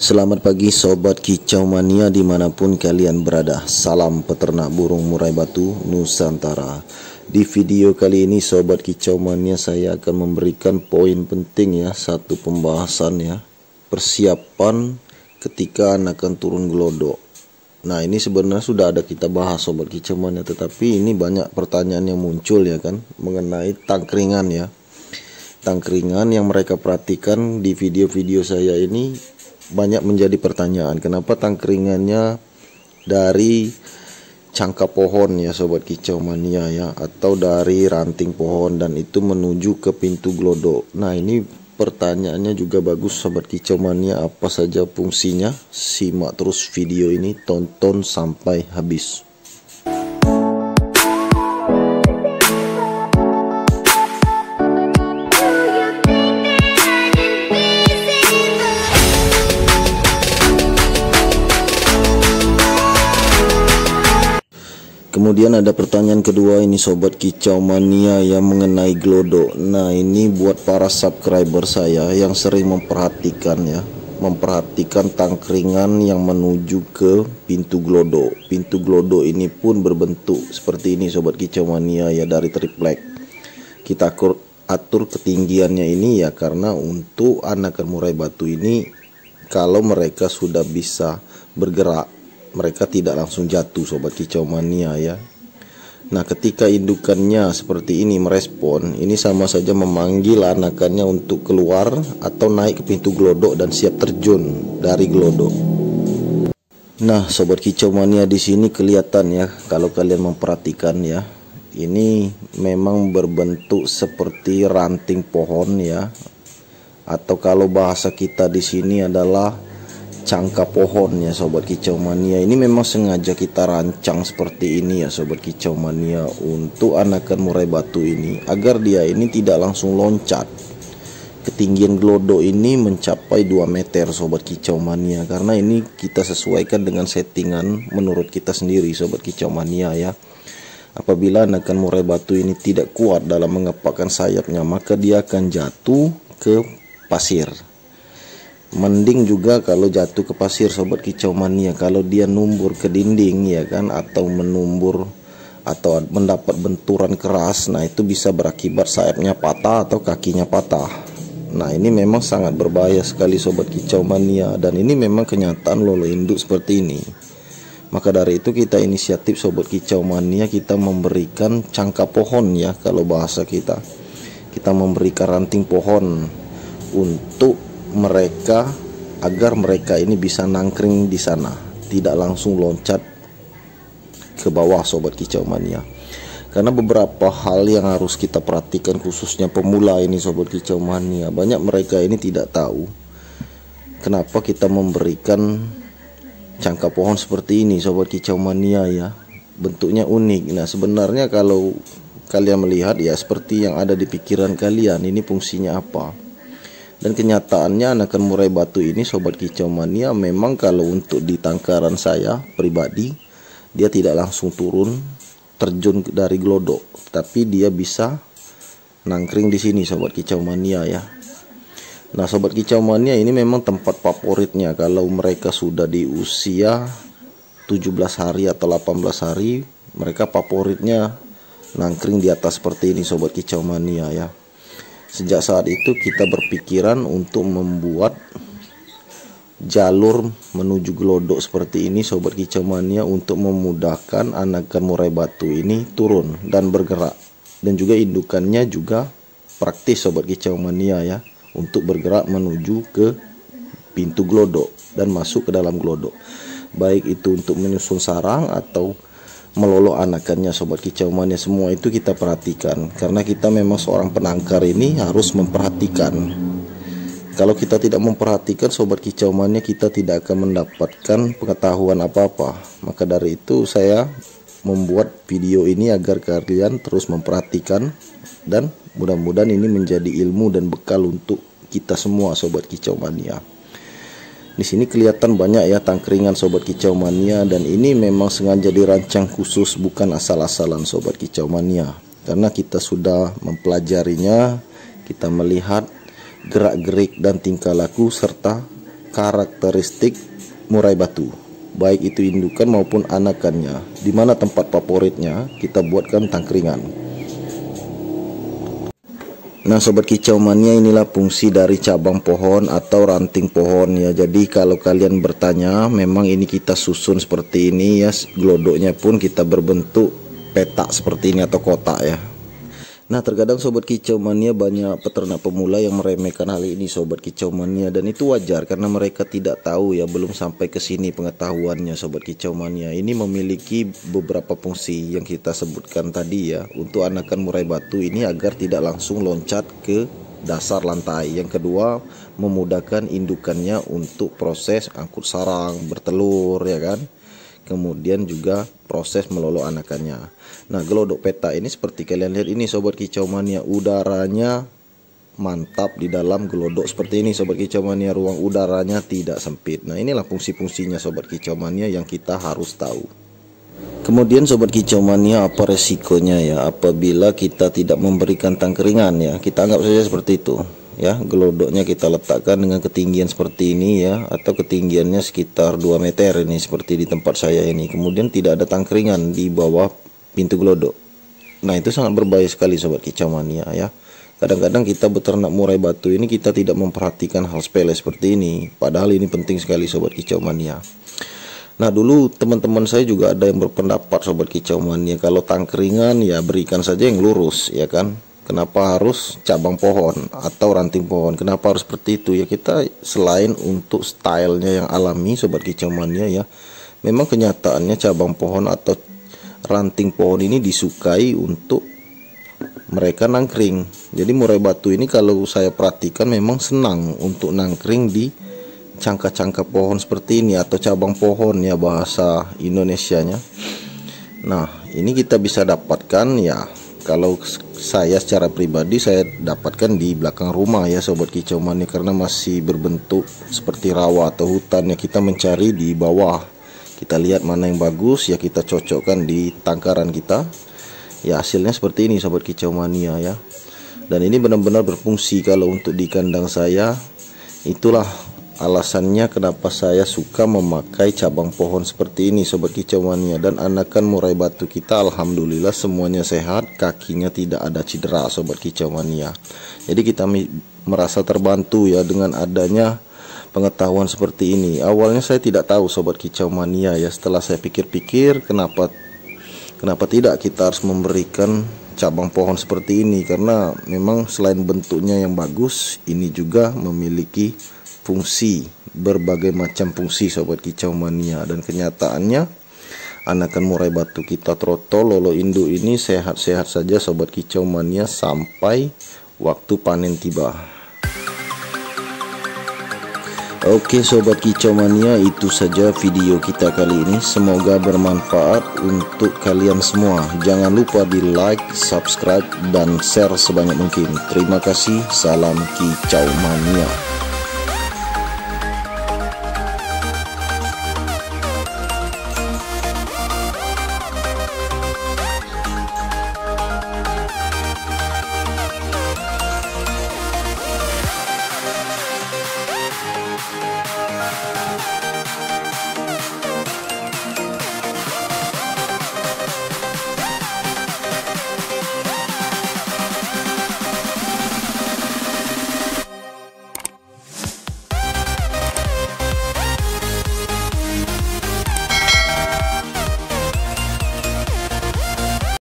Selamat pagi Sobat Kicau Mania dimanapun kalian berada. Salam peternak burung murai batu Nusantara. Di video kali ini Sobat Kicau Mania saya akan memberikan poin penting ya, satu pembahasan ya, persiapan ketika anakan turun gelodok. Nah ini sebenarnya sudah ada kita bahas Sobat Kicau Mania, tetapi ini banyak pertanyaan yang muncul ya kan, mengenai tangkringan ya. Tangkringan yang mereka perhatikan di video-video saya ini banyak menjadi pertanyaan, kenapa tangkringannya dari cangkap pohon ya Sobat Kicau Mania ya, atau dari ranting pohon dan itu menuju ke pintu gelodok. Nah ini pertanyaannya juga bagus Sobat Kicau Mania, apa saja fungsinya? Simak terus video ini, tonton sampai habis. Kemudian ada pertanyaan kedua ini Sobat Kicau Mania yang mengenai gelodok. Nah ini buat para subscriber saya yang sering memperhatikan ya, memperhatikan tangkringan yang menuju ke pintu gelodok. Pintu gelodok ini pun berbentuk seperti ini Sobat Kicau Mania ya, dari triplek. Kita atur ketinggiannya ini ya, karena untuk anakan murai batu ini kalau mereka sudah bisa bergerak, mereka tidak langsung jatuh Sobat Kicau Mania ya. Nah ketika indukannya seperti ini merespon, ini sama saja memanggil anakannya untuk keluar atau naik ke pintu gelodok dan siap terjun dari gelodok. Nah Sobat Kicau Mania, di sini kelihatan ya, kalau kalian memperhatikan ya, ini memang berbentuk seperti ranting pohon ya, atau kalau bahasa kita di sini adalah cangkap pohon ya Sobat Kicau Mania. Ini memang sengaja kita rancang seperti ini ya Sobat Kicau Mania, untuk anakan murai batu ini agar dia ini tidak langsung loncat. Ketinggian gelodok ini mencapai 2 meter Sobat Kicau Mania, karena ini kita sesuaikan dengan settingan menurut kita sendiri Sobat Kicau Mania ya. Apabila anakan murai batu ini tidak kuat dalam mengepakkan sayapnya, maka dia akan jatuh ke pasir. Mending juga kalau jatuh ke pasir Sobat Kicau Mania, kalau dia numbur ke dinding ya kan, atau menumbur atau mendapat benturan keras, nah itu bisa berakibat sayapnya patah atau kakinya patah. Nah ini memang sangat berbahaya sekali Sobat Kicau Mania, dan ini memang kenyataan lolo induk seperti ini. Maka dari itu kita inisiatif Sobat Kicau Mania, kita memberikan cangkap pohon ya, kalau bahasa kita memberikan ranting pohon untuk mereka, agar mereka ini bisa nangkring di sana, tidak langsung loncat ke bawah Sobat Kicau Mania. Karena beberapa hal yang harus kita perhatikan, khususnya pemula ini Sobat Kicau Mania, banyak mereka ini tidak tahu kenapa kita memberikan cangkap pohon seperti ini Sobat Kicau Mania ya, bentuknya unik. Nah sebenarnya kalau kalian melihat ya, seperti yang ada di pikiran kalian, ini fungsinya apa. Dan kenyataannya anakan murai batu ini Sobat Kicau Mania, memang kalau untuk di tangkaran saya pribadi, dia tidak langsung turun terjun dari gelodok, tapi dia bisa nangkring di sini Sobat Kicau Mania ya. Nah Sobat Kicau Mania, ini memang tempat favoritnya kalau mereka sudah di usia 17 hari atau 18 hari, mereka favoritnya nangkring di atas seperti ini Sobat Kicau Mania ya. Sejak saat itu kita berpikiran untuk membuat jalur menuju gelodok seperti ini Sobat Kicau Mania, untuk memudahkan anakan murai batu ini turun dan bergerak, dan juga indukannya juga praktis Sobat Kicau Mania ya, untuk bergerak menuju ke pintu gelodok dan masuk ke dalam gelodok, baik itu untuk menyusun sarang atau melolok anakannya Sobat Kicau Mania. Semua itu kita perhatikan, karena kita memang seorang penangkar ini harus memperhatikan. Kalau kita tidak memperhatikan Sobat Kicau Mania, kita tidak akan mendapatkan pengetahuan apa-apa. Maka dari itu saya membuat video ini agar kalian terus memperhatikan, dan mudah-mudahan ini menjadi ilmu dan bekal untuk kita semua Sobat Kicau Mania. Di sini kelihatan banyak ya tangkringan Sobat Kicau Mania, dan ini memang sengaja dirancang khusus, bukan asal-asalan Sobat Kicau Mania. Karena kita sudah mempelajarinya, kita melihat gerak-gerik dan tingkah laku serta karakteristik murai batu, baik itu indukan maupun anakannya. Dimana tempat favoritnya kita buatkan tangkringan. Nah sobat kicau mania, inilah fungsi dari cabang pohon atau ranting pohon ya. Jadi kalau kalian bertanya, memang ini kita susun seperti ini ya. Glodoknya pun kita berbentuk petak seperti ini atau kotak ya. Nah terkadang sobat kicau mania banyak peternak pemula yang meremehkan hal ini sobat kicau mania, dan itu wajar karena mereka tidak tahu ya, belum sampai ke sini pengetahuannya sobat kicau mania. Ini memiliki beberapa fungsi yang kita sebutkan tadi ya. Untuk anakan murai batu ini agar tidak langsung loncat ke dasar lantai. Yang kedua, memudahkan indukannya untuk proses angkut sarang, bertelur ya kan. Kemudian juga proses melolok anakannya. Nah gelodok petak ini seperti kalian lihat ini sobat kicau mania, udaranya mantap di dalam gelodok seperti ini sobat kicau mania, ruang udaranya tidak sempit. Nah inilah fungsi-fungsinya sobat kicau mania yang kita harus tahu. Kemudian sobat kicau mania, apa resikonya ya apabila kita tidak memberikan tangkringan ya. Kita anggap saja seperti itu ya, gelodoknya kita letakkan dengan ketinggian seperti ini ya, atau ketinggiannya sekitar 2 meter ini seperti di tempat saya ini. Kemudian tidak ada tangkringan di bawah pintu gelodok. Nah itu sangat berbahaya sekali sobat kicau mania ya. Kadang-kadang kita beternak murai batu ini kita tidak memperhatikan hal sepele seperti ini, padahal ini penting sekali sobat kicau mania. Nah dulu teman-teman saya juga ada yang berpendapat sobat kicau mania, kalau tangkringan ya berikan saja yang lurus ya kan. Kenapa harus cabang pohon atau ranting pohon? Kenapa harus seperti itu ya? Kita selain untuk stylenya yang alami sobat kicau mania ya, memang kenyataannya cabang pohon atau ranting pohon ini disukai untuk mereka nangkring. Jadi murai batu ini kalau saya perhatikan memang senang untuk nangkring di cangkah-cangkah pohon seperti ini atau cabang pohon ya bahasa Indonesianya. Nah ini kita bisa dapatkan ya, kalau saya secara pribadi saya dapatkan di belakang rumah ya sobat kicau mania, karena masih berbentuk seperti rawa atau hutan ya. Kita mencari di bawah, kita lihat mana yang bagus ya, kita cocokkan di tangkaran kita ya. Hasilnya seperti ini sobat kicau mania ya, dan ini benar-benar berfungsi kalau untuk di kandang saya. Itulah alasannya kenapa saya suka memakai cabang pohon seperti ini sobat kicau mania. Dan anakan murai batu kita alhamdulillah semuanya sehat, kakinya tidak ada cedera sobat kicau mania. Jadi kita merasa terbantu ya dengan adanya pengetahuan seperti ini. Awalnya saya tidak tahu sobat kicau mania ya, setelah saya pikir-pikir kenapa tidak kita harus memberikan cabang pohon seperti ini, karena memang selain bentuknya yang bagus, ini juga memiliki fungsi, berbagai macam fungsi sobat kicau mania. Dan kenyataannya anakan murai batu kita trotol lolo induk ini sehat-sehat saja sobat kicau mania sampai waktu panen tiba. Oke sobat kicau mania, itu saja video kita kali ini. Semoga bermanfaat untuk kalian semua. Jangan lupa di like, subscribe, dan share sebanyak mungkin. Terima kasih. Salam kicau mania.